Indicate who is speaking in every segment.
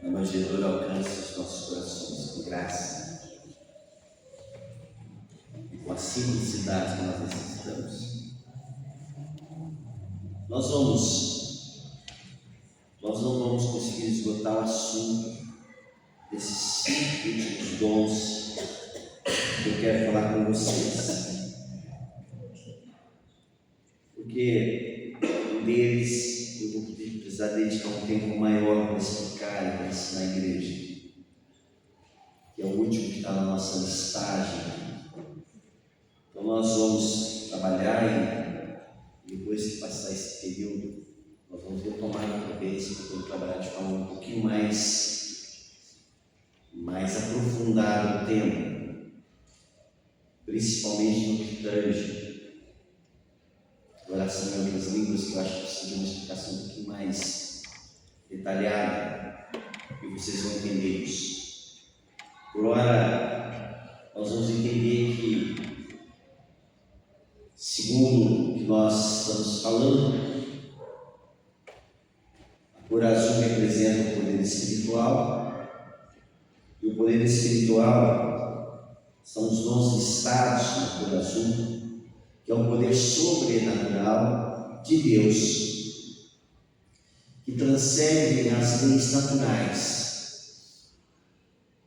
Speaker 1: a manjedoura alcance os nossos corações com graça e com a simplicidade que nós necessitamos. Nós não vamos conseguir esgotar o assunto desses 5 últimos dons que eu quero falar com vocês, porque um deles eu vou precisar dedicar um tempo maior para explicar e para ensinar a igreja, que é o último que está na nossa listagem. Então nós vamos trabalhar e depois que passar esse período, nós vamos retomar outra vez para poder trabalhar de forma um pouquinho mais aprofundada o tema, principalmente no que tange oração em outras línguas, que eu acho que precisa de uma explicação um pouquinho mais detalhada, e vocês vão entender isso. Por ora, nós vamos entender que, segundo o que nós estamos falando, a cor azul representa o poder espiritual, e o poder espiritual são os dons listados na cor azul, que é um poder sobrenatural de Deus, que transcende as leis naturais,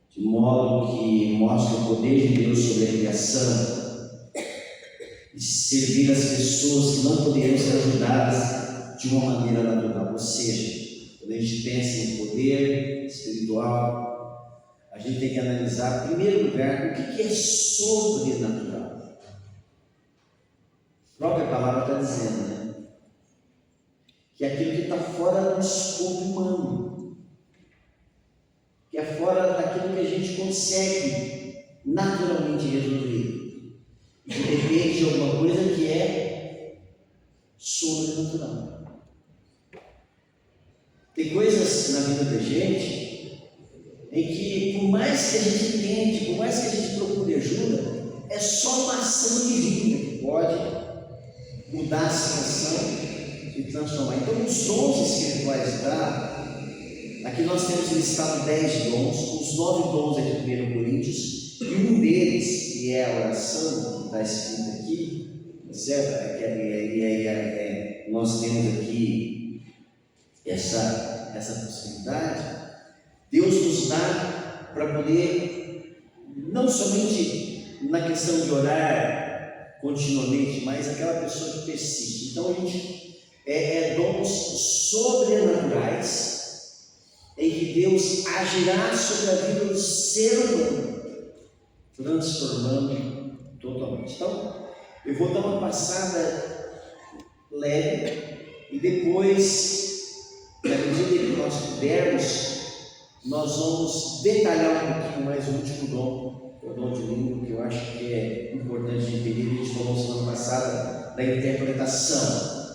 Speaker 1: de modo que mostra o poder de Deus sobre a criação e servir as pessoas que não poderiam ser ajudadas de uma maneira natural. Ou seja, quando a gente pensa em poder espiritual, a gente tem que analisar, em primeiro lugar, o que é sobrenatural. A própria palavra está dizendo, né? Que é aquilo que está fora do escopo humano, que é fora daquilo que a gente consegue naturalmente resolver, e que depende de alguma coisa que é sobrenatural. Tem coisas na vida da gente em que, por mais que a gente tente, por mais que a gente procure ajuda, é só uma ação divina que pode mudar a situação e transformar. Então, os dons espirituais aqui nós temos listado 10 dons, os 9 dons é de 1 Coríntios, e um deles, que é a oração, que está escrito aqui, certo? Nós temos aqui essa possibilidade. Deus nos dá para poder, não somente na questão de orar continuamente, mas aquela pessoa que persiste. Então a gente dons sobrenaturais em que Deus agirá sobre a vida do ser humano, transformando totalmente. Então eu vou dar uma passada leve e depois, na medida que nós pudermos, nós vamos detalhar um pouquinho mais o último dom, o dom de língua, que eu acho que é importante de entender. A gente falou semana passada da interpretação,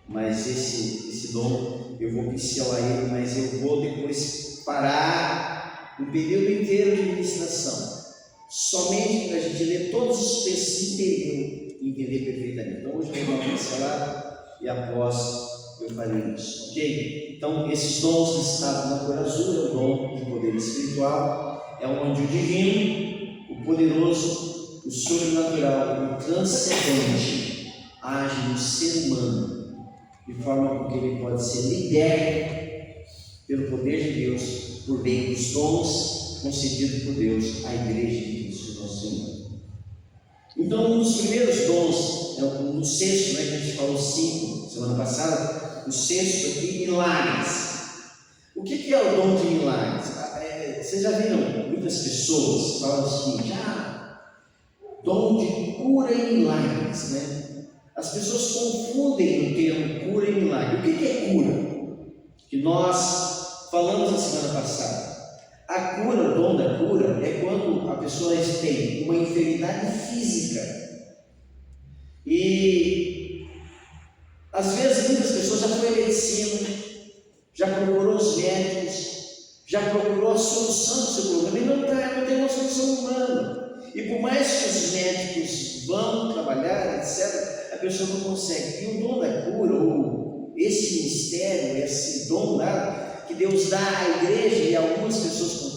Speaker 1: mas esse dom eu vou pincelar ele, mas eu vou depois parar um período inteiro de ministração, somente para a gente ler todos os textos e entender perfeitamente. Então hoje eu vou dar uma pincelada e após eu farei isso, ok? Então, esses dons listados na cor azul é o dom de poder espiritual, é onde o divino, o poderoso, o sobrenatural, o transcendente age no ser humano, de forma com que ele pode ser liberto pelo poder de Deus, por meio dos dons concedidos por Deus à Igreja de Cristo nosso Senhor. Então, um dos primeiros dons, no sexto, que a gente falou 5 semana passada, o sexto aqui, milagres. O que é o dom de milagres? Vocês já viram muitas pessoas falando o seguinte: dom de cura e milagres, né? As pessoas confundem o termo cura e milagre. O que é cura? Que nós falamos na semana passada. A cura, o dom da cura, é quando a pessoa tem uma enfermidade física. E às vezes muitas pessoas já foi à medicina, já procurou os médicos, já procurou a solução do seu problema e não tem uma solução humana. E por mais que os médicos vão trabalhar, etc., a pessoa não consegue. E o dom da cura, ou esse mistério, esse dom dado, que Deus dá à igreja, e algumas pessoas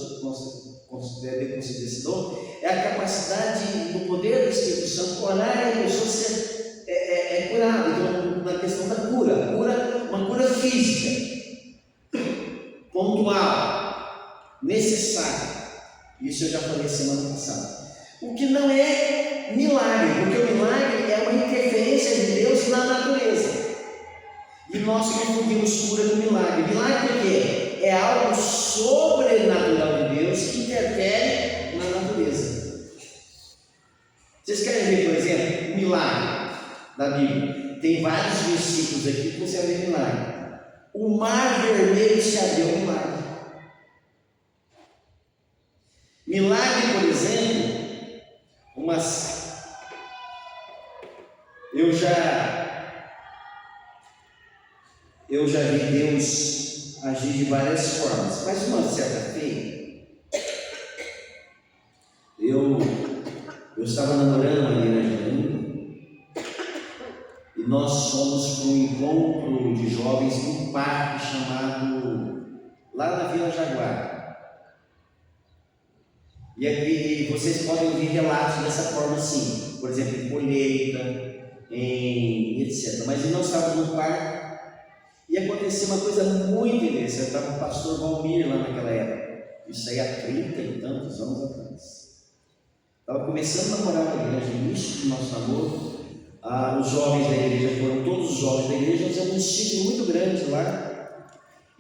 Speaker 1: devem considerar esse dom, é a capacidade, no poder do Espírito Santo, orar e a pessoa ser curada. Então, na questão da cura, uma cura física, pontual, necessária. Isso eu já falei semana passada. O que não é milagre, porque o milagre é uma interferência de Deus na natureza. E nós confundimos cura com milagre. Milagre o quê? É algo sobrenatural de Deus que interfere na natureza. Vocês querem ver, por exemplo, um milagre da Bíblia? Tem vários versículos aqui que você vai ver milagre. O mar vermelho se abriu, milagre. Milagre, por exemplo, eu já vi Deus agir de várias formas, mas uma certa feita, eu estava namorando uma menina de mim, e nós fomos para um encontro de jovens num parque chamado, lá na Vila Jaguar. E aqui vocês podem ouvir relatos dessa forma assim, por exemplo, em colheita, em etc. Mas nós estávamos no parque e aconteceu uma coisa muito interessante. Estava o pastor Valmir lá naquela época, isso aí há 30 e tantos anos atrás. Estava começando a namorar na igreja, início do nosso namoro. Os jovens da igreja foram todos os jovens da igreja, nós tínhamos um ciclo muito grande lá,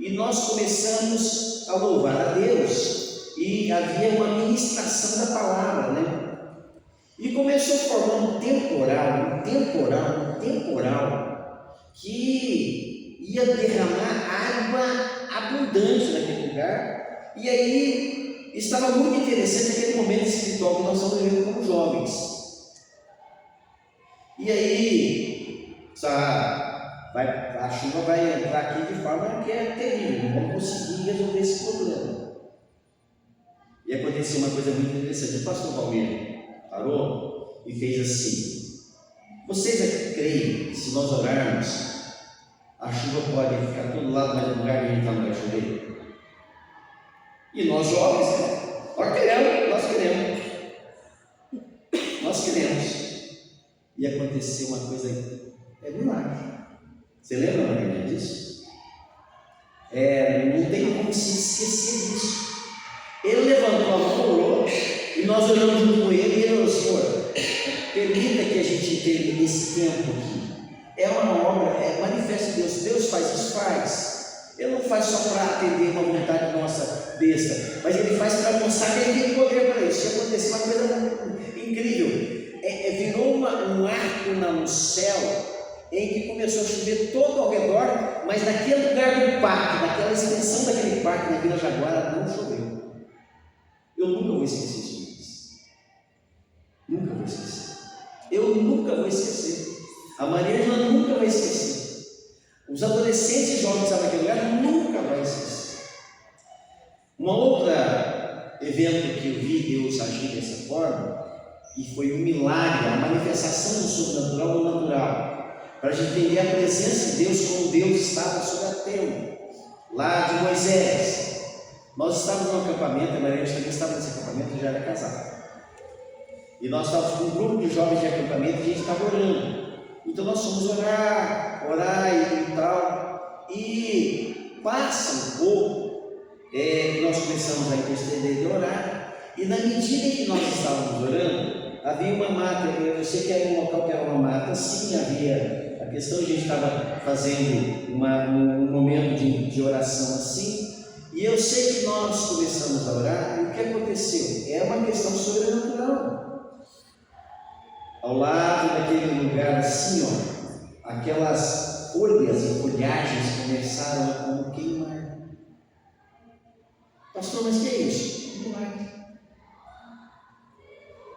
Speaker 1: e nós começamos a louvar a Deus. E havia uma ministração da palavra, né? E começou a formar um temporal que ia derramar água abundante naquele lugar. E aí estava muito interessante aquele momento espiritual que nós estamos vivendo como jovens. E aí, a chuva vai entrar aqui de forma que é terrível, não vamos conseguir resolver esse problema. E aconteceu uma coisa muito interessante. O pastor Valmir parou e fez assim: vocês creem que se nós orarmos, a chuva pode ficar todo lado, mas no lugar que a gente está não vai chover? E nós jovens, né? Nós queremos. E aconteceu uma coisa, milagre. Você lembra, Maria, disso? Não tem como se esquecer disso. Ele levantou a mão, orou, e nós oramos junto com ele, e ele orou: Senhor, permita que a gente tenha esse tempo aqui. É uma obra, manifesta Deus. Deus faz isso, faz. Ele não faz só para atender uma vontade nossa besta, mas ele faz para mostrar que ele tem poder para isso. E aconteceu uma coisa incrível. Virou um arco no céu, em que começou a chover todo ao redor, mas naquele lugar do parque, naquela extensão daquele parque na Vila Jaguar, não choveu. Eu nunca vou esquecer isso. Nunca vou esquecer. Eu nunca vou esquecer. A Maria nunca vai esquecer. Os adolescentes e jovens que estavam naquele lugar nunca vai esquecer. Uma outra evento que eu vi Deus agir dessa forma, e foi um milagre, a manifestação do sobrenatural no natural, para a gente entender a presença de Deus como Deus estava sobre a terra, lá de Moisés. Nós estávamos no acampamento, a Maria também estava nesse acampamento, já era casada. E nós estávamos com um grupo de jovens de acampamento e a gente estava orando. Então nós fomos orar e tal. E passa um pouco, nós começamos a interceder e orar. E na medida que nós estávamos orando, havia uma mata. Eu sei que era um local que era uma mata, sim, havia a questão de a gente estava fazendo um momento de oração assim. E eu sei que nós começamos a orar, e o que aconteceu? É uma questão sobrenatural. Ao lado daquele lugar assim, aquelas folhas e folhagens começaram a como queimar. Pastor, mas que é isso? Milagre.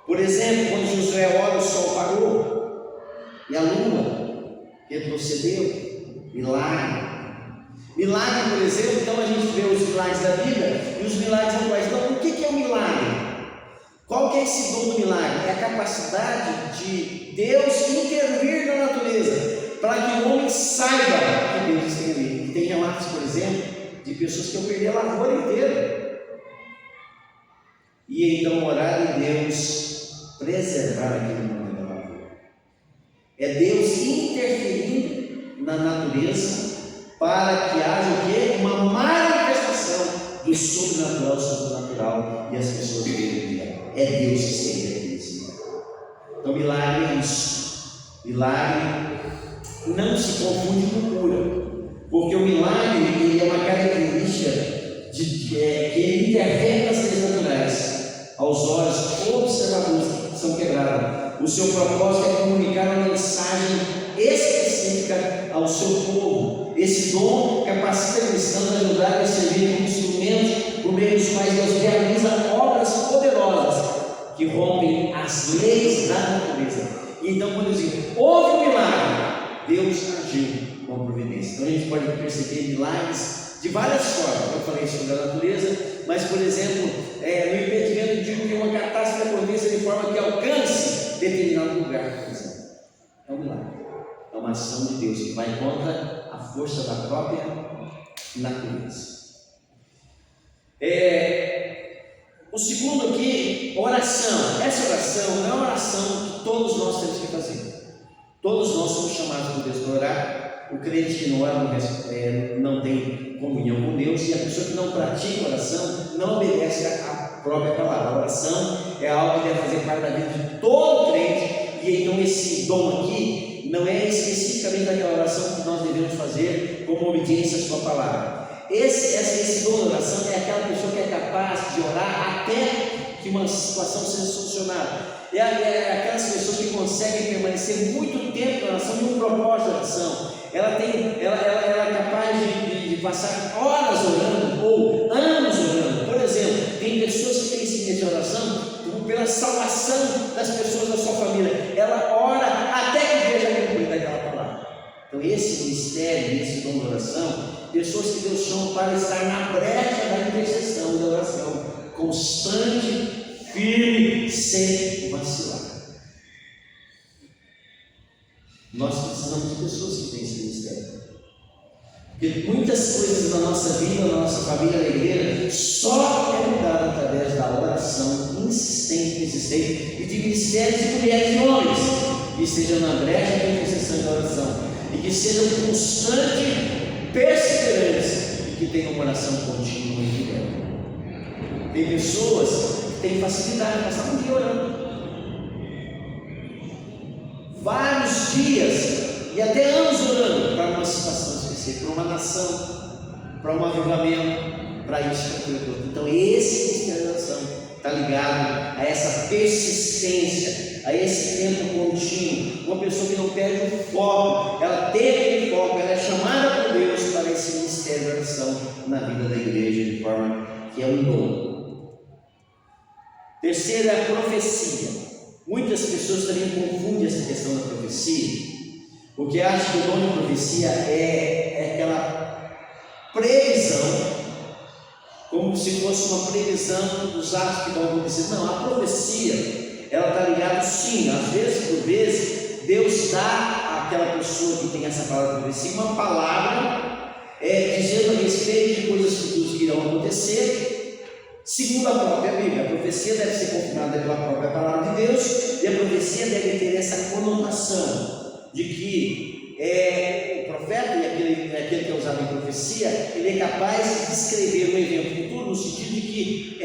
Speaker 1: Por exemplo, quando Josué olha, o sol parou e a lua retrocedeu. Milagre. Milagre, por exemplo, então a gente vê os milagres da Bíblia e os milagres atuais. Então, o que é o milagre? Qual que é esse dom do milagre? É a capacidade de Deus intervir na natureza, para que o homem saiba que Deus tem ali. E tem relatos, por exemplo, de pessoas que iam perder a lavoura inteira. E então orar em Deus preservar aquele momento da lavoura. É Deus interferindo na natureza para que haja o quê? Uma manifestação do sobrenatural, sobrenatural, e as pessoas verem. É Deus que se interfere. Então milagre é isso. Milagre não se confunde com cura. Porque o milagre ele é uma característica que ele interfere nas leis naturais. Aos olhos observadores que são quebrados. O seu propósito é comunicar uma mensagem específica ao seu povo. Esse dom capacita cristãos a ajudar a servir como instrumentos por meio dos quais Deus realiza obras poderosas que rompem as leis da natureza. Então, quando dizem, houve um milagre, Deus agiu com a providência. Então a gente pode perceber milagres de várias formas. Eu falei sobre a natureza, mas por exemplo, no impedimento de que uma catástrofe aconteça de forma que alcance determinado lugar, por exemplo. É um milagre. É uma ação de Deus que vai contra a força da própria natureza. O segundo aqui, oração. Essa oração é uma oração que todos nós temos que fazer. Todos nós somos chamados por Deus para orar. O crente que não ora não tem comunhão com Deus, e a pessoa que não pratica oração não obedece à própria palavra. A oração é algo que deve fazer parte da vida de todo crente, e então esse dom aqui não é especificamente daquela oração que nós devemos fazer como obediência à sua palavra. Esse dom de oração é aquela pessoa que é capaz de orar até que uma situação seja solucionada. É aquelas pessoas que conseguem permanecer muito tempo na oração e um propósito de oração. Ela é capaz de passar horas orando ou anos orando. Por exemplo, tem pessoas que têm esse nível de oração pela salvação das pessoas da sua família. Ela ora até que veja a cumprida daquela palavra. Então esse ministério, esse dom de oração, pessoas que Deus chama para estar na brecha da intercessão, da oração constante, firme, sem vacilar. Nós precisamos de pessoas que têm esse ministério. Porque muitas coisas na nossa vida, na nossa família, na igreja, só é mudada através da oração insistente, persistente, e de ministérios de mulheres e homens que estejam na brecha da intercessão e da oração, e que sejam constantes, perseverantes, e que tenham uma oração contínua e direta. Tem pessoas que têm facilidade de passar um dia orando, vários dias e até anos orando para uma situação específica, para uma nação, para um avivamento, para isso, para aquilo outro. Então esse ministério da oração está ligado a essa persistência, a esse tempo contínuo. Uma pessoa que não perde o foco, ela tem aquele foco, ela é chamada por Deus para esse ministério da oração na vida da igreja, de forma que é um dom. Terceiro é a profecia. Muitas pessoas também confundem essa questão da profecia, porque acham que o dom de profecia é aquela previsão, como se fosse uma previsão dos atos que vão acontecer. Não, a profecia, ela está ligada sim, às vezes por vezes, Deus dá àquela pessoa que tem essa palavra de profecia uma palavra dizendo a respeito de coisas futuras que irão acontecer, segundo a própria Bíblia. A profecia deve ser confirmada pela própria palavra de Deus, e a profecia deve ter essa conotação de que o profeta e aquele que é usado em profecia, ele é capaz de descrever um evento futuro, no sentido de que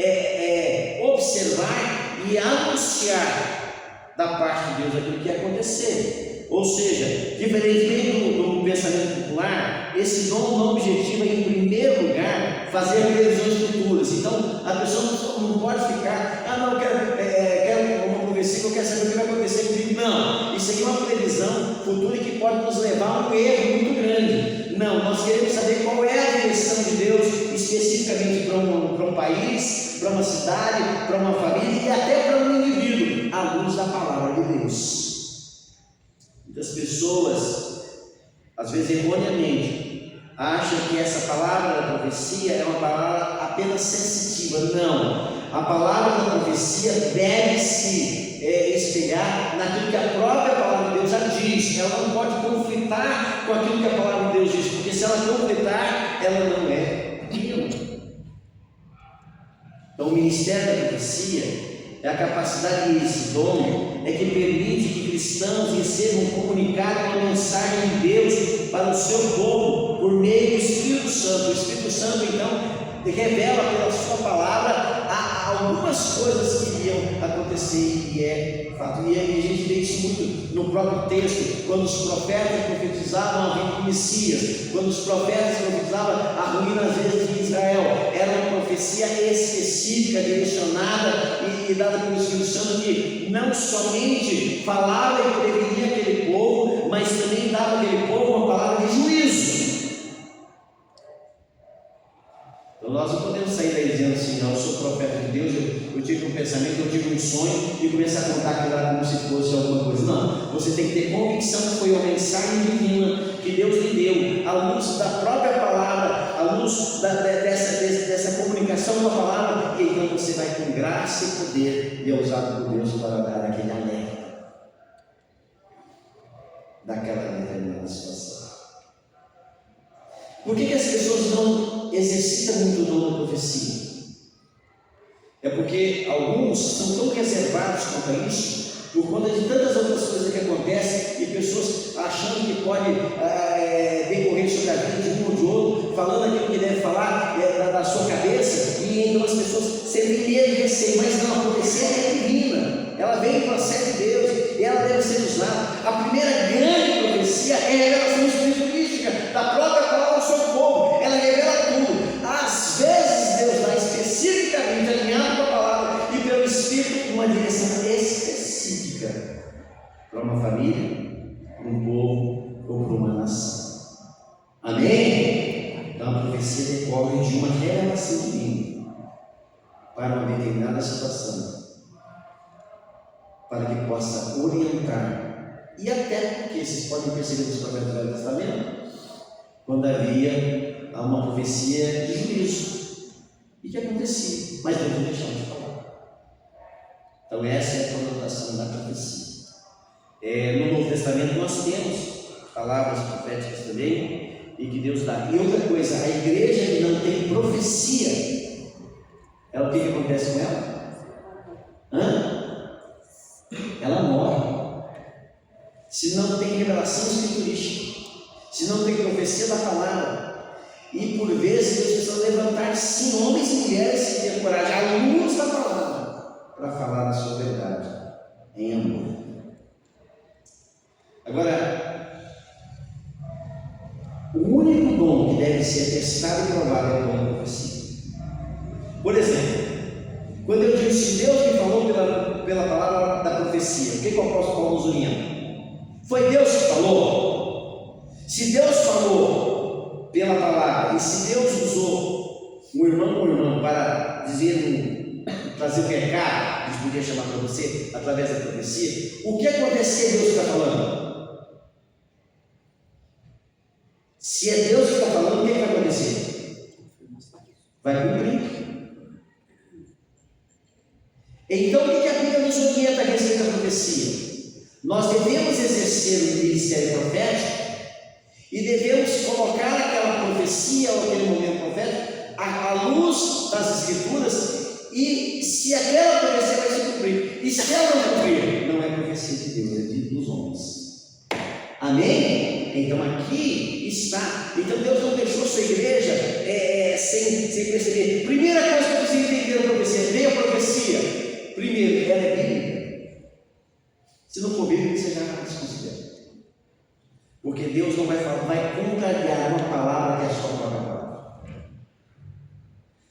Speaker 1: observar e anunciar da parte de Deus aquilo que ia acontecer. Ou seja, diferentemente do pensamento popular, esse dom não objetiva em primeiro lugar fazer previsões futuras. Então a pessoa não pode ficar, não, eu quero uma profecia que eu quero saber o que vai acontecer comigo. Não, isso aqui é uma previsão futura que pode nos levar a um erro muito grande. Não, nós queremos saber qual é a direção de Deus especificamente para um país, para uma cidade, para uma família e até para um indivíduo, à luz da palavra de Deus. Muitas pessoas, às vezes erroneamente, acham que essa palavra da profecia é uma palavra apenas sensitiva. Não, a palavra da profecia deve se espelhar naquilo que a própria palavra de Deus já diz. Ela não pode conflitar com aquilo que a palavra de Deus diz, porque se ela conflitar, ela não é de Então, o ministério da profecia é a capacidade desse dom, é que permite que cristãos recebam comunicado uma mensagem de Deus para o seu povo por meio do Espírito Santo. O Espírito Santo, então, revela pela sua palavra algumas coisas que iriam acontecer, e é fato. E a gente vê isso muito no próprio texto, quando os profetas profetizavam a vinda do Messias, quando os profetas profetizavam a ruína às vezes de Israel. Era uma profecia específica, direcionada e dada pelo Espírito Santo, que não somente falava e prevenia aquele povo, mas também dava àquele povo uma palavra de juízo. Então nós não podemos sair daí dizendo assim: eu sou profeta de Deus, eu tive um pensamento, eu tive um sonho e começar a contar aquilo lá como se fosse alguma coisa. Não, você tem que ter convicção que foi uma mensagem divina que Deus lhe deu, à luz da própria palavra, à luz dessa comunicação da palavra, e então você vai com graça e poder e é usado por Deus para dar aquele alerta daquela determinada situação. Por que as pessoas não exercitam muito o dom da profecia? É porque alguns são tão reservados quanto a isso, por conta de tantas outras coisas que acontecem, e pessoas achando que pode decorrer sobre a vida de um ou de outro, falando aquilo que deve falar da sua cabeça, e então as pessoas sentem medo e receio. Mas não, a profecia é divina, ela vem do processo de Deus e ela deve ser usada. A primeira grande profecia é a revelação espiritualística da própria palavra do seu povo. Ela revela tudo. Às vezes Deus dá especificamente, alinhado com a palavra e pelo Espírito, uma direção específica para uma família, para um povo ou para uma nação. Amém? Então a profecia decorre de uma revelação divina para uma determinada situação, para que possa orientar. E até porque vocês podem perceber nos profetas do Velho Testamento, quando havia uma profecia de juízo, e que acontecia, mas Deus não deixava de falar. Então essa é a conotação da profecia. No Novo Testamento nós temos palavras proféticas também, e que Deus dá. E outra coisa, a igreja que não tem profecia, o que acontece com ela? Ela morre. Se não tem revelação escriturística, se não tem profecia da palavra, e por vezes Deus precisa levantar sim homens e mulheres que tenham coragem à luz da palavra para falar a sua verdade em amor. Agora, o único dom que deve ser testado e provado é o dom da profecia. Por exemplo, quando eu digo se Deus me falou pela palavra da profecia, o que o apóstolo Paulo nos orienta? Foi Deus que falou? Se Deus falou pela palavra, e se Deus usou um irmão para trazer o recado, a gente podia chamar para você, através da profecia, o que acontecer Deus está falando? Se é Deus que está falando, o que vai acontecer? Vai cumprir. Então, o que a Bíblia nos orienta a respeito da profecia? Nós devemos exercer o ministério profético e devemos colocar aquela profecia ou aquele momento profético à luz das Escrituras, e se aquela profecia vai se cumprir, e se ela não cumprir, não é profecia de Deus, é dos homens. Amém? Então aqui está. Então Deus não deixou sua igreja sem perceber. Primeira coisa que eu preciso entender da profecia: veio a profecia. Primeiro, ela é bíblica. Se não for bíblica, você já desconsidera. Porque Deus não vai contrariar uma palavra que é só uma palavra.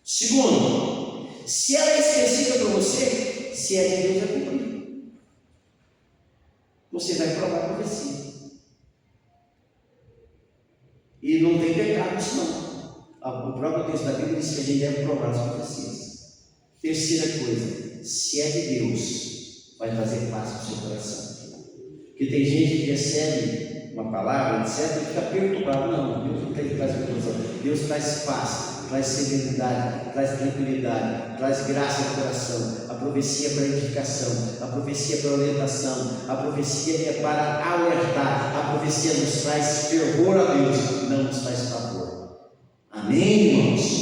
Speaker 1: Segundo, se ela é específica para você, se é de Deus, é cumprir. Você vai provar a profecia. E não tem pecado nisso não. O próprio texto da Bíblia diz que a gente deve provar as profecias. Terceira coisa, se é de Deus, vai trazer paz para o seu coração. Porque tem gente que recebe uma palavra, etc., e fica perturbado. Não, Deus não tem que trazer perturbação. Deus traz paz, traz serenidade, traz tranquilidade, traz graça no coração. A profecia é para edificação, a profecia é para orientação, a profecia é para alertar, a profecia nos traz fervor a Deus, não nos traz pavor. Amém, irmãos?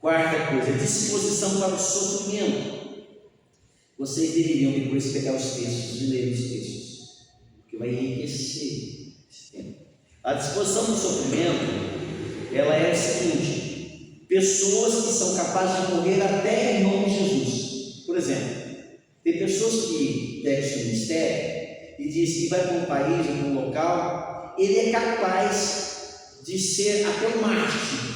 Speaker 1: Quarta coisa, disposição para o sofrimento. Vocês deveriam depois pegar os textos e ler os textos, porque vai enriquecer esse tempo. A disposição do sofrimento, ela é o seguinte: pessoas que são capazes de morrer até em nome de Jesus. Por exemplo, tem pessoas que pegam o seu ministério e dizem que vai para um país ou para um local, ele é capaz de ser até um mártir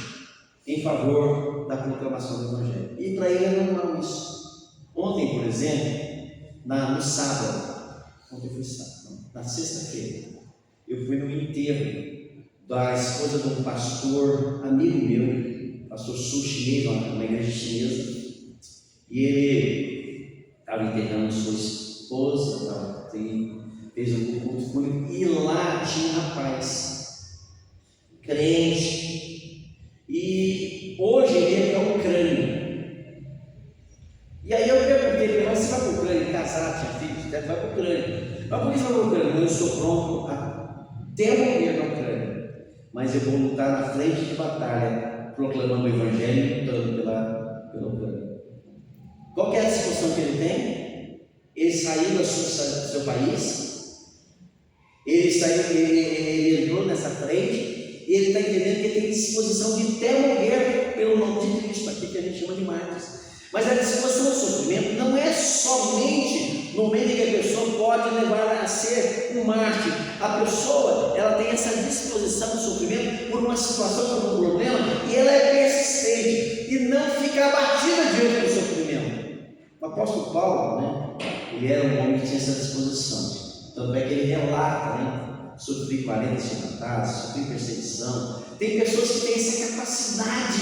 Speaker 1: em favor da proclamação do Evangelho. E para ele é normal isso. Ontem, por exemplo, no sábado, na sexta-feira, eu fui no enterro da esposa de um pastor amigo meu, pastor Su chinês, uma igreja chinesa, e ele estava enterrando sua esposa, fez um culto fúnebre, e lá tinha um rapaz, crente, e hoje ele é para a Ucrânia. E aí eu perguntei para ele: mas você vai para a Ucrânia casar, tinha filhos? Vai para a Ucrânia. Mas por que você vai para a Ucrânia? Eu estou pronto até morrer na Ucrânia, mas eu vou lutar na frente de batalha, proclamando o Evangelho e lutando pela Ucrânia. Qual que é a discussão que ele tem? Ele saiu do seu país, ele entrou nessa frente, e ele está entendendo que ele tem disposição de até morrer pelo nome de Cristo, aqui que a gente chama de mártires. Mas a disposição ao sofrimento não é somente no meio em que a pessoa pode levar a ser um mártir. A pessoa, ela tem essa disposição ao sofrimento por uma situação, por um problema, e ela é persistente e não fica abatida diante do sofrimento. O apóstolo Paulo, né, ele era um homem que tinha essa disposição. Tanto é que ele relata, né, sofri 40 chibatadas, sofri perseguição. Tem pessoas que têm essa capacidade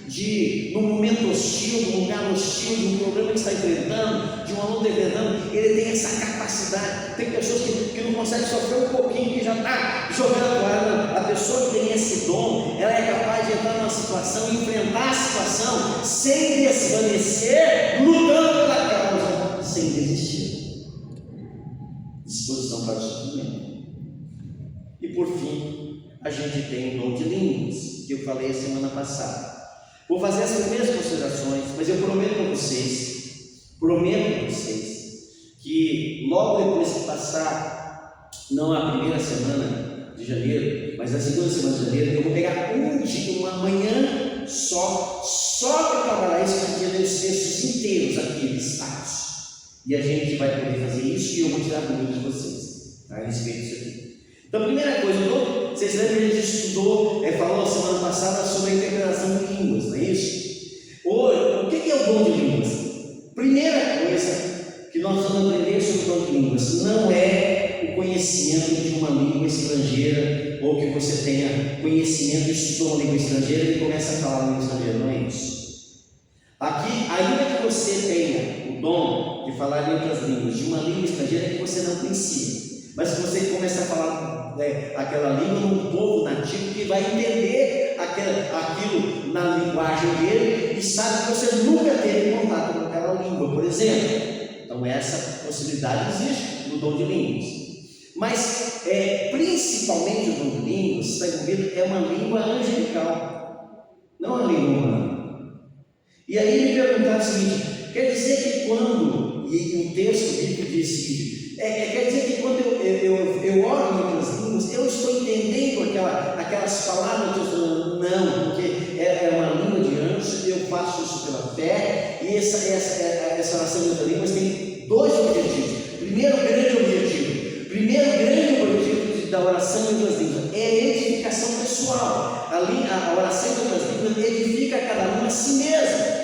Speaker 1: de, num momento hostil, num lugar hostil, de um problema que está enfrentando, de uma luta enfrentando, ele tem essa capacidade. Tem pessoas que não conseguem sofrer um pouquinho, que já está jogando a toalha. A pessoa que tem esse dom, ela é capaz de entrar numa situação, enfrentar a situação, sem desvanecer, lutando pela causa, sem desistir. Disposição para o sofrimento. E por fim, a gente tem o dom de línguas, que eu falei a semana passada. Vou fazer as primeiras considerações, mas eu prometo a vocês, que logo depois que passar, não a primeira semana de janeiro, mas a segunda semana de janeiro, eu vou pegar uma manhã só para trabalhar isso, para ler os textos inteiros aqui listados. E a gente vai poder fazer isso, e eu vou tirar dúvidas de vocês, tá, a respeito disso aqui. Então, a primeira coisa, vocês lembram que a gente estudou, falou semana passada sobre a interpretação de línguas, não é isso? O que é o dom de línguas? Primeira coisa que nós vamos aprender sobre o dom de línguas não é o conhecimento de uma língua estrangeira, ou que você tenha conhecimento e estudou uma língua estrangeira e começa a falar língua estrangeira, não é isso. Aqui, ainda que você tenha o dom de falar em outras línguas, de uma língua estrangeira que você não conhecia, mas se você começa a falar aquela língua num povo nativo que vai entender aquilo na linguagem dele e sabe que você nunca teve contato com aquela língua, por exemplo. Então essa possibilidade existe no dom de línguas. Mas principalmente o dom de línguas está envolvido é uma língua angelical, não uma língua humana. E aí me perguntaram o seguinte: quer dizer que quando, e um texto bíblico diz o seguinte, quer dizer que quando eu oro em outras línguas, eu estou entendendo aquelas palavras, eu estou falando, não, porque é uma língua de anjos, eu faço isso pela fé, e essa oração em outras línguas tem dois objetivos. Primeiro grande objetivo da oração em outras línguas é a edificação pessoal. A oração em outras línguas edifica cada um a si mesmo.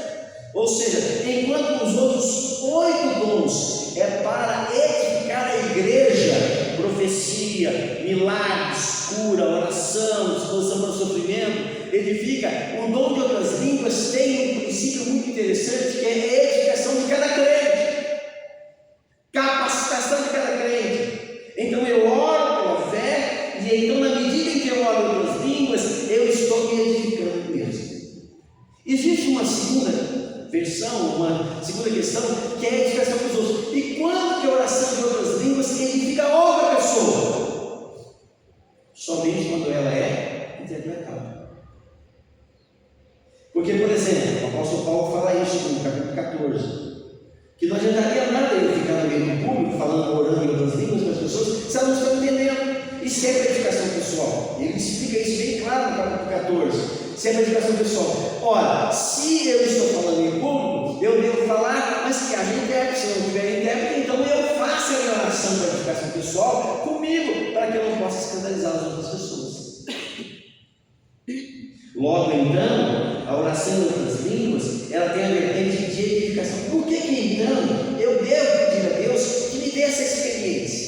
Speaker 1: Ou seja, enquanto os outros 8 dons é para edificar a igreja, profecia, milagres, cura, oração, disposição para o sofrimento, edifica, o dom de outras línguas tem um princípio muito interessante, que é a edificação de cada crente, capacitação de cada crente. Então eu oro pela fé, e então na medida em que eu oro em outras línguas, eu estou me edificando mesmo. Existe uma segunda questão, que é a edificação dos outros. E quando que a oração de outras línguas edifica outra pessoa? Somente quando ela é interpretada. Porque, por exemplo, apóstolo Paulo fala isso no capítulo 14. Que não adiantaria nada ele ficar no meio do público, falando, orando em outras línguas para as pessoas, se elas não estão entendendo. Isso é edificação pessoal. Ele explica isso bem claro no capítulo 14. Isso é edificação pessoal. Ora, se eu estou falando em público, eu devo falar, mas que haja intérprete. Se eu não tiver intérprete, então eu faço a minha oração para edificação pessoal comigo, para que eu não possa escandalizar as outras pessoas. Logo então, a oração em outras línguas, ela tem a vertente de edificação. Por que então eu devo pedir a Deus que me dê essa experiência?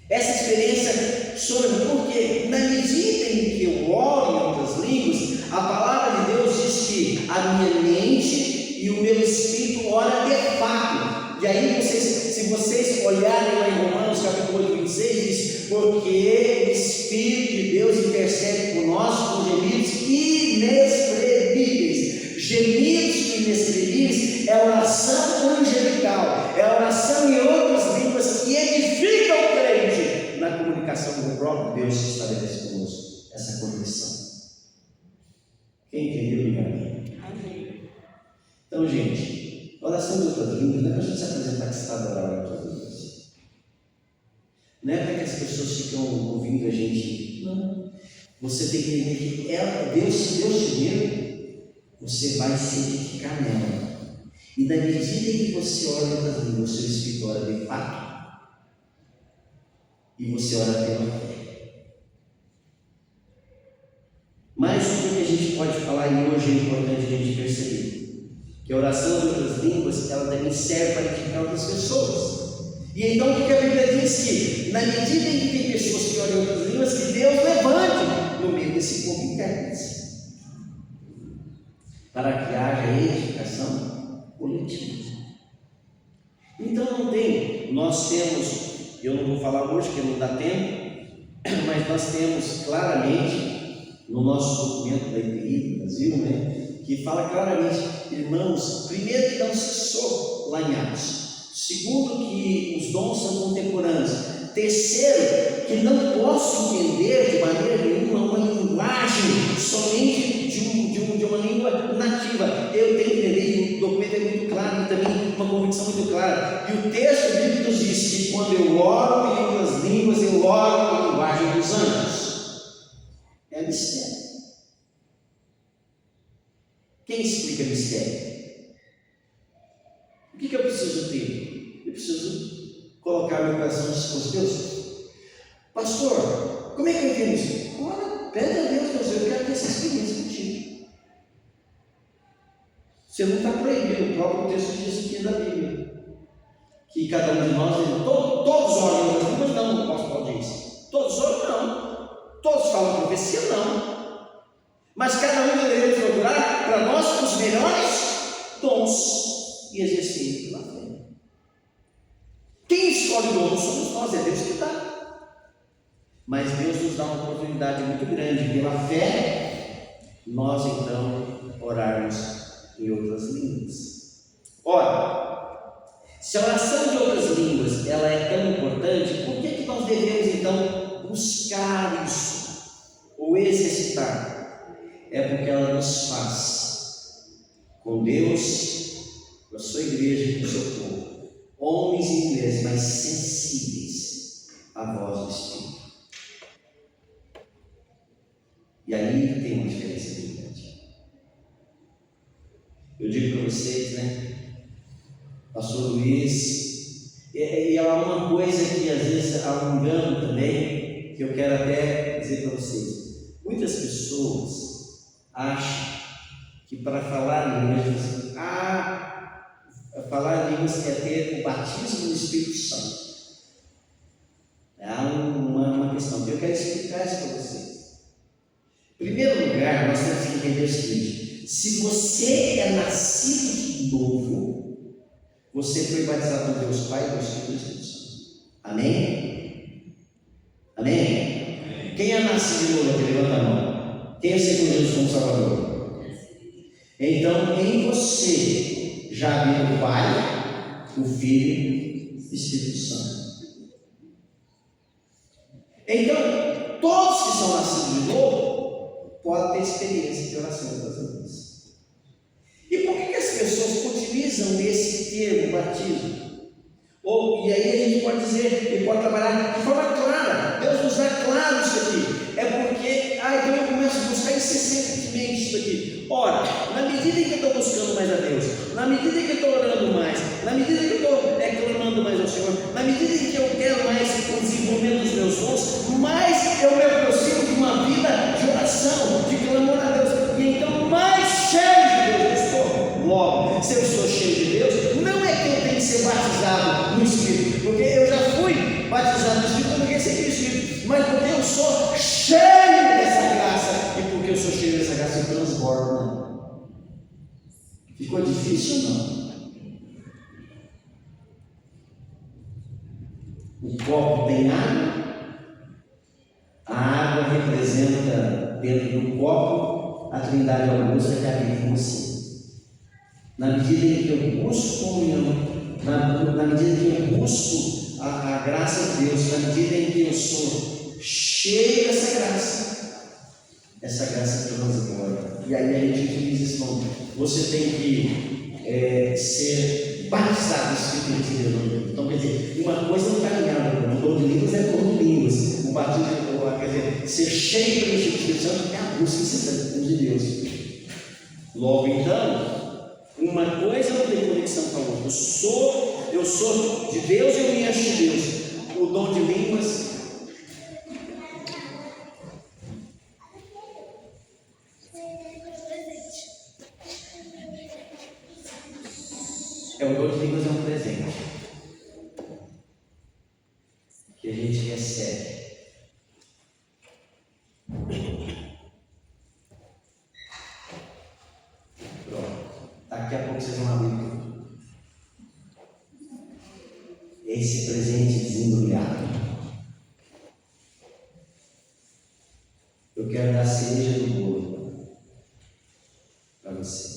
Speaker 1: Essa experiência sobre porque na medida em que eu oro em outras línguas, a palavra de Deus diz que a minha mente e o meu espírito ora de fato. E aí se vocês olharem lá em Romanos capítulo 8, 26, diz, porque o Espírito de Deus intercede por nós com gemidos inexprimíveis. Gemidos inexprimíveis é oração angelical, é oração em outras línguas que edifica o crente na comunicação com o próprio Deus que estabelece conosco essa conexão. Quem entendeu, diga amém. Amém. Então, gente, oração em outras línguas não é para a gente se apresentar que está adorando em outras línguas. Não é para que as pessoas ficam ouvindo a gente. Não. Você tem que entender que Deus, se Deus te deu, você vai se edificar nela. E na medida em que você ora em outras línguas, o seu espírito ora de fato, e você ora pela fé. Mas o que a gente pode falar, e hoje é importante a gente perceber, que a oração em outras línguas, ela também serve para edificar outras pessoas. E então o que a Bíblia diz? Que na medida em que tem pessoas que oram em outras línguas, que Deus levante no meio desse povo intérprete, para que haja edificação coletiva. Então não tem, nós temos, eu não vou falar hoje porque não dá tempo, mas nós temos claramente no nosso documento da IPI do Brasil, que fala claramente, irmãos, primeiro que não cessou lá em Atos. Segundo, que os dons são contemporâneos. Terceiro, que não posso entender de maneira nenhuma uma linguagem somente de uma língua nativa. Eu tenho que entender, e o documento é muito claro, e também uma convicção muito clara. E o texto bíblico diz que quando eu oro em outras línguas, eu oro na linguagem dos anjos. É mistério. Quem explica mistério? O que eu preciso ter? Eu preciso colocar meu coração com Deus. Pastor, como é que eu entendo isso? Ora, pede a Deus, eu quero ter essa experiência contigo. Você não está proibido, o próprio texto diz aqui da Bíblia. Que cada um de nós, todos oram em outras línguas, não, o apóstolo diz. Todos oram, não. Todos falam profecia, não. Mas cada um deveria procurar para nós os melhores dons e exercer pela fé. Quem escolhe o dom somos nós, é Deus que dá. Mas Deus nos dá uma oportunidade muito grande pela fé, nós então orarmos em outras línguas. Ora, se a oração de outras línguas ela é tão importante, por que nós devemos então buscar isso ou exercitar? É porque ela nos faz com Deus, com a sua igreja, com o seu povo, homens e mulheres mais sensíveis à voz do Espírito. E aí tem uma diferença muito grande. Eu digo para vocês, Pastor Luiz, e há uma coisa que às vezes há um engano também, que eu quero até dizer para vocês. Muitas pessoas acham que para falar línguas, falar línguas é ter o batismo do Espírito Santo. Há uma questão, eu quero explicar isso para vocês. Em primeiro lugar, nós temos que entender o seguinte: se você é nascido de novo, você foi batizado por Deus Pai, Deus Filho e Deus Espírito Santo. Amém? Amém? Quem é nascido de novo aqui? Levanta a mão. Quem aceitou Jesus como Salvador? Então, em você já habita o Pai, o Filho e o Espírito Santo. Então, todos que são nascidos de novo podem ter experiência de oração das línguas. batismo. E aí a gente pode dizer, e pode trabalhar de forma clara. Deus nos dá claro isso aqui. É porque, então eu começo a buscar incessantemente isso aqui. Ora, na medida em que eu estou buscando mais a Deus, na medida em que eu estou orando mais, na medida em que eu estou clamando mais ao Senhor, na medida em que eu quero mais o desenvolvimento dos meus dons, mais eu me aproximo de uma vida de oração, de clamor a Deus. E então mais cheio de Deus eu estou. Logo, se eu estou cheio de Deus, não é que eu tenho que ser batizado no Espírito, porque eu já fui batizado no Espírito, eu não recebi o Espírito, mas porque eu sou cheio dessa graça, e porque eu sou cheio dessa graça, eu transbordo. Ficou difícil ou não? O copo tem água, a água representa dentro do copo a Trindade Augusta que habita em você. Na medida em que eu busco comunhão, na medida em que eu busco a graça de Deus, na medida em que eu sou cheio dessa graça transborda. E aí a gente utiliza esse nome. Você tem que ser batizado no Espírito de Deus. Então, quer dizer, uma coisa não está alinhada. O dom de línguas é dom de línguas. O batismo, quer dizer, ser cheio do Espírito Santo é a busca incessante de Deus. Logo então, uma coisa não tem conexão com a outra. Eu sou de Deus e eu me encho de Deus. O dom de línguas é um presente que a gente recebe. Pronto. Daqui a pouco vocês vão abrir tudo. Esse presente desembrulhado. Eu quero dar a cereja do bolo para você.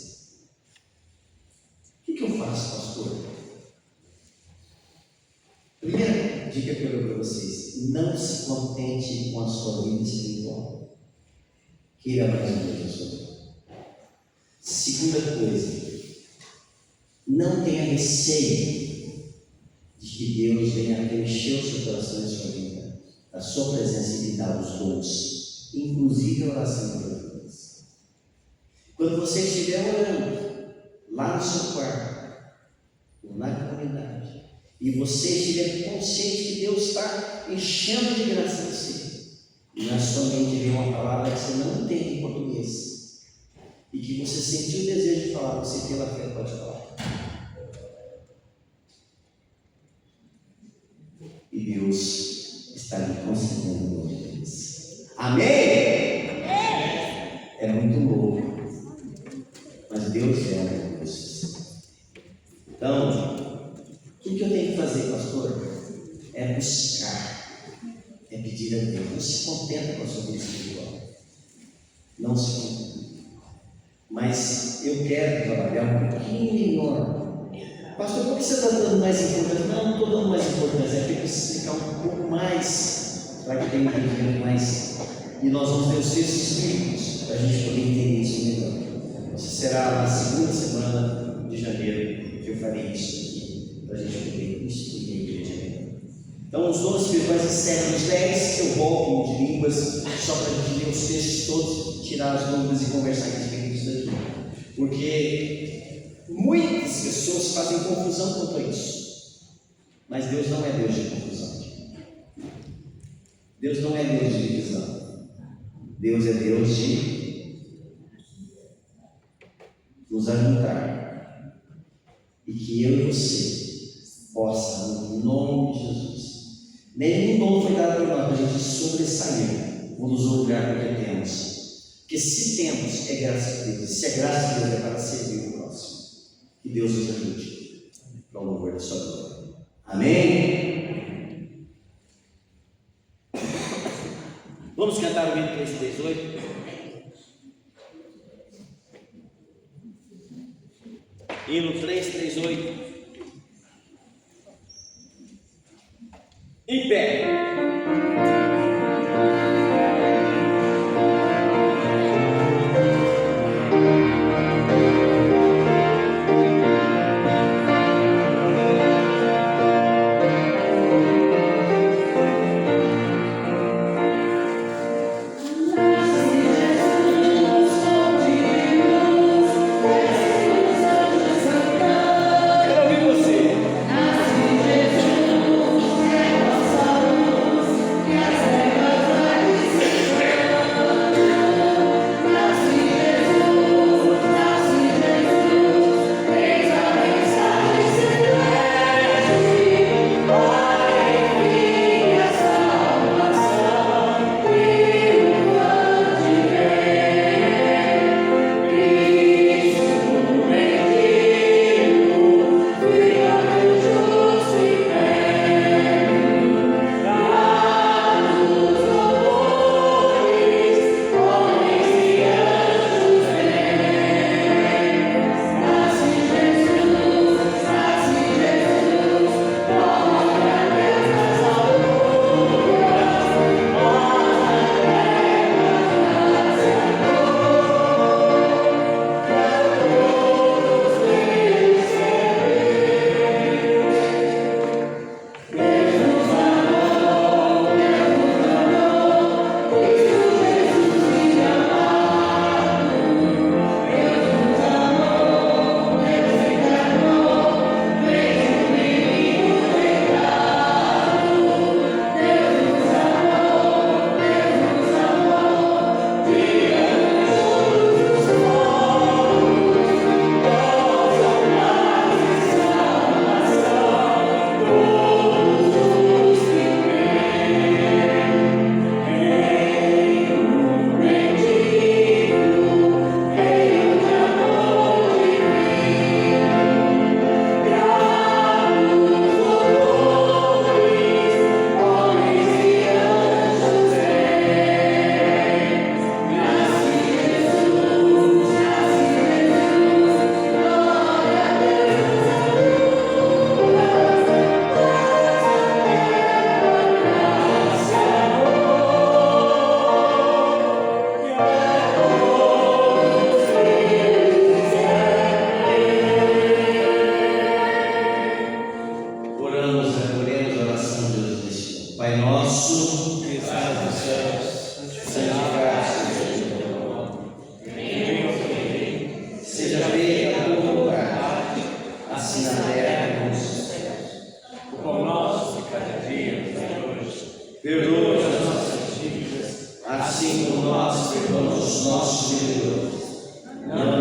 Speaker 1: O que eu faço, pastor? Primeira dica que eu dou para vocês: não se contente com a sua vida espiritual. Queira mais um Deus na sua vida. Segunda coisa, não tenha receio de que Deus venha preencher o seu coração e a sua vida, a sua presença e lhe dar os dons, inclusive a oração pelas vidas. Quando você estiver orando lá no seu quarto, ou na comunidade, e você estiver consciente que Deus está enchendo de graça você, e na sua mente vem uma palavra que você não entende em português, e que você sentiu o desejo de falar, você pela fé pode falar. E Deus está lhe concedendo o nome deles. Amém? É muito louco, mas Deus é Deus. Então, o que eu tenho que fazer, pastor? É buscar, é pedir a Deus. Não se contenta com a sua vida espiritual. Não se contenta. Mas eu quero trabalhar um pouquinho melhor. Pastor, por que você está dando mais importância? Não estou dando mais importância. Eu tenho que explicar um pouco mais para que tenha um entendimento mais. E nós vamos ter os textos bíblicos para a gente poder entender isso melhor. Isso será na segunda semana de janeiro que eu farei isso aqui, para a gente poder instruir a igreja. Então, os dons espirituais encerram os 10. Eu volto de línguas, só para a gente ler os textos todos, tirar as dúvidas e conversar a respeito disso daqui. Porque muitas pessoas fazem confusão quanto a isso. Mas Deus não é Deus de confusão. Deus não é Deus de divisão. Deus é Deus de nos ajudar. E que eu e você possa, no nome de Jesus. Nenhum dom foi dado para nós para a gente sobressair ou nos orgulhar do que temos. Porque se temos, é graça de Deus. E se é graça de Deus, é para servir o próximo. Que Deus nos ajude para o louvor da sua glória. Amém? Vamos cantar o hino 338? Hino 338. Em pé.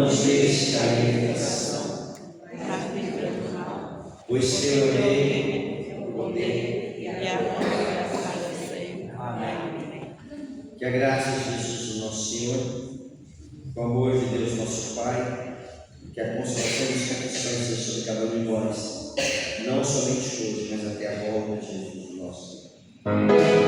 Speaker 1: nos deixes cair em tentação, pois teu é o reino, o poder e a glória para sempre. Amém. Que a graça de Jesus, nosso Senhor, o amor de Deus, nosso Pai, que a consolação e a proteção seja sobre cada um de nós, não somente hoje, mas até a volta de Jesus, nosso Senhor.